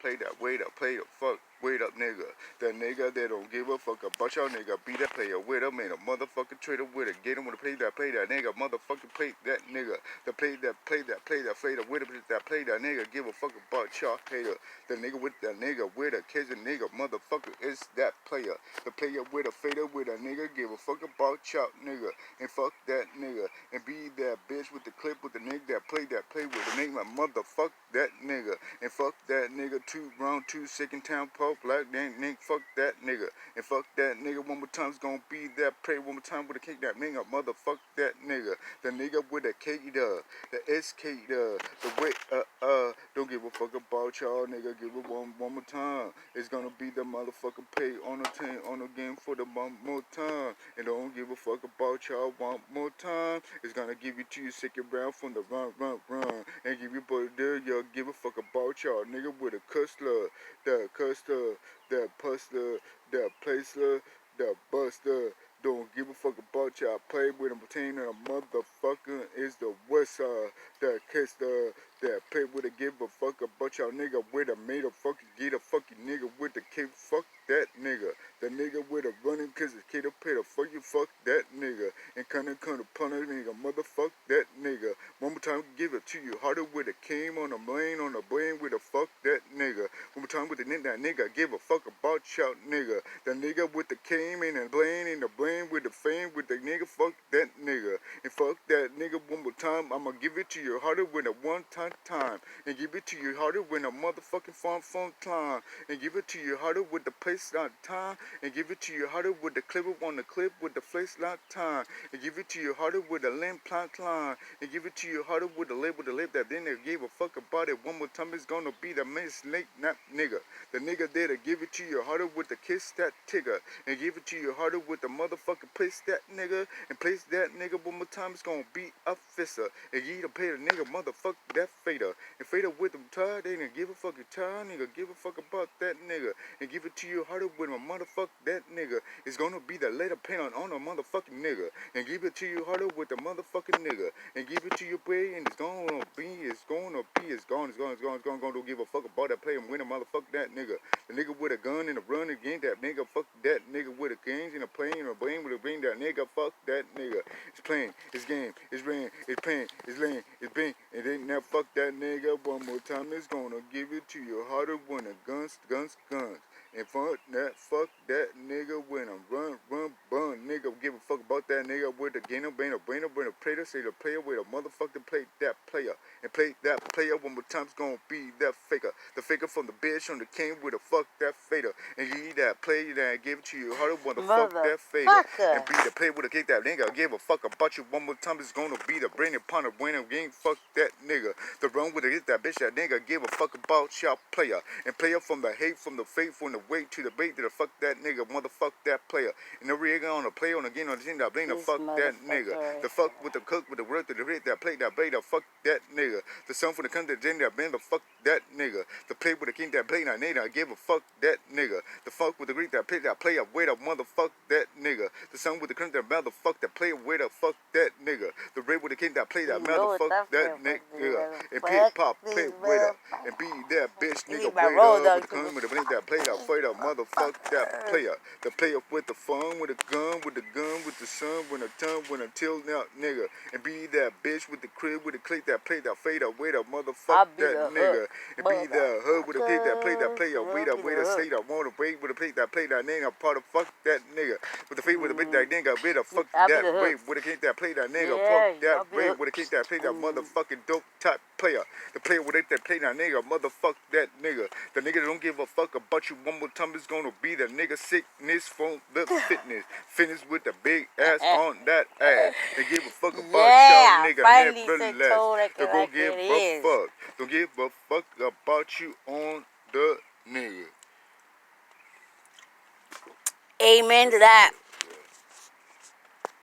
play that way to play the fuck wait up nigga. The nigga that don't give a fuck about y'all nigga. Be that player with him and a motherfucking trader with it. Get him with a play that nigga. Motherfucking play that nigga. The play that fader with him that play that nigga. Give a fuck about y'all hater. The nigga with that nigga with a kids and nigga. Motherfucker is that player. The player with a fader with a nigga. Give a fuck about y'all nigga. And fuck that nigga. And be that bitch with the clip with the nigga that play with the nigga. Motherfuck that nigga. And fuck that nigga. Round 2 second town pop black nigga. Fuck that nigga. And fuck that nigga one more time. It's gonna be that play one more time with a kick that nigga. Motherfuck that nigga. The nigga with the K the SK the way don't give a fuck about y'all nigga. Give it one more time. It's gonna be the motherfucking pay on the 10 on the game for the one more time. And don't give a fuck about y'all one more time. It's gonna give it to you second round from the run. And give you but there y'all give a fuck about y'all nigga with a cussler, the custer, the puster, the placer, the buster. Don't give a fuck about y'all. Play with him, between a motherfucker is the west side. The kiss that play with a give a fuck about y'all nigga with a made a fucking get a fucking nigga with the kid. Fuck that nigga. The nigga with a running cause the kid a pay the fuck you fuck that nigga. And kinda punish nigga. Motherfuck that nigga. One more time give it to you. Harder with a came on the brain with a fuck that nigga. One more time with the nigga. Give a fuck about y'all nigga. The nigga with the came in and the brain with the fame with the nigga. Fuck that nigga. And fuck that nigga one more time. I'ma give it to you harder with a one time. And give it to you harder with a motherfucking phone climb. And give it to you harder with the place not time. And give it to you harder with the clip on the clip with the place not time. And give it to you harder with the limb plant line. And give it to you harder with the lip that then they gave a fuck about it. One more time it's gonna be the miss late not nigga. The nigga there to give it to you harder with the kiss that tigger. And give it to you harder with the motherfucking place that nigga. And place that nigga one more time it's gonna be a fisser. And you to pay the nigga motherfuck that fader. And fader with them tired, they didn't give a fucking time, nigga. Give a fuck about that nigga. And give it to you harder with a motherfuck that nigga. It's gonna be the later pain on a motherfucking nigga. And give it to you harder with the motherfucking nigga. And give it to your play and it's gonna don't give a fuck about that play and win a motherfuck that nigga. The nigga with a gun and a run again that nigga. Fuck that nigga with a games and a plane and a brain with a brain that nigga. Fuck that nigga. It's playing, it's game, it's rain, it's pain, it's lane, it's bang. And then now fuck that nigga one more time. It's gonna give it to you harder when the guns. And fuck that nigga when I'm run, bun. Nigga give a fuck about that nigga with the gainer, brain, a player, say the player with a motherfucking play that player. And play that player one more time, it's gonna be that faker. The faker from the bitch on the king with a fuck that fader. And you need that player that give it to you harder when the fuck that fader. And be the player with a kick that nigga. Give a fuck about you one more time, it's gonna be the brain upon the winning game. Fuck that nigga. The run with it hit that bitch that nigga. Give a fuck about y'all player. And player from the hate, from the faith, from the weight to the bait to the fuck that nigga. Motherfuck that player. And the rig on the play on the game on the thing that blame the fuck that nigga. The fuck with the cook with the work to the hit that play that blade the fuck that nigga. The son for the country that been the fuck that nigga. The play with the king that play that nigga. Give a fuck that nigga. The fuck with the Greek that play that player with a motherfuck that nigga. The son with the country that motherfuck that play with a fuck that nigga. The red with the king that play that motherfuck that nigga. And pit pop play with her. And be that bitch nigga wait up with the gun with the blink that play that fight up motherfuck that player. The player with the phone with the gun with the sun with the tongue with until now nigga. And be that bitch with the crib with the click that play that fade up with a motherfuck that nigga. And be that hug with the kick that play that player wait up say that wanna break with the play that nigga part of fuck that nigga. With the feet with the bit that nigga with a fuck that way with the kick that play that nigga fuck that way with the kick that play that motherfucking dope type player. The player with it that play that nigga motherfuck that nigga. The nigga that don't give a fuck about you one more time is gonna be the nigga sickness from the fitness. Finish with the big ass on that ass. They give a fuck about y'all nigga nevertheless. They go give a fuck. Don't give a fuck about you on the nigga. Amen to that.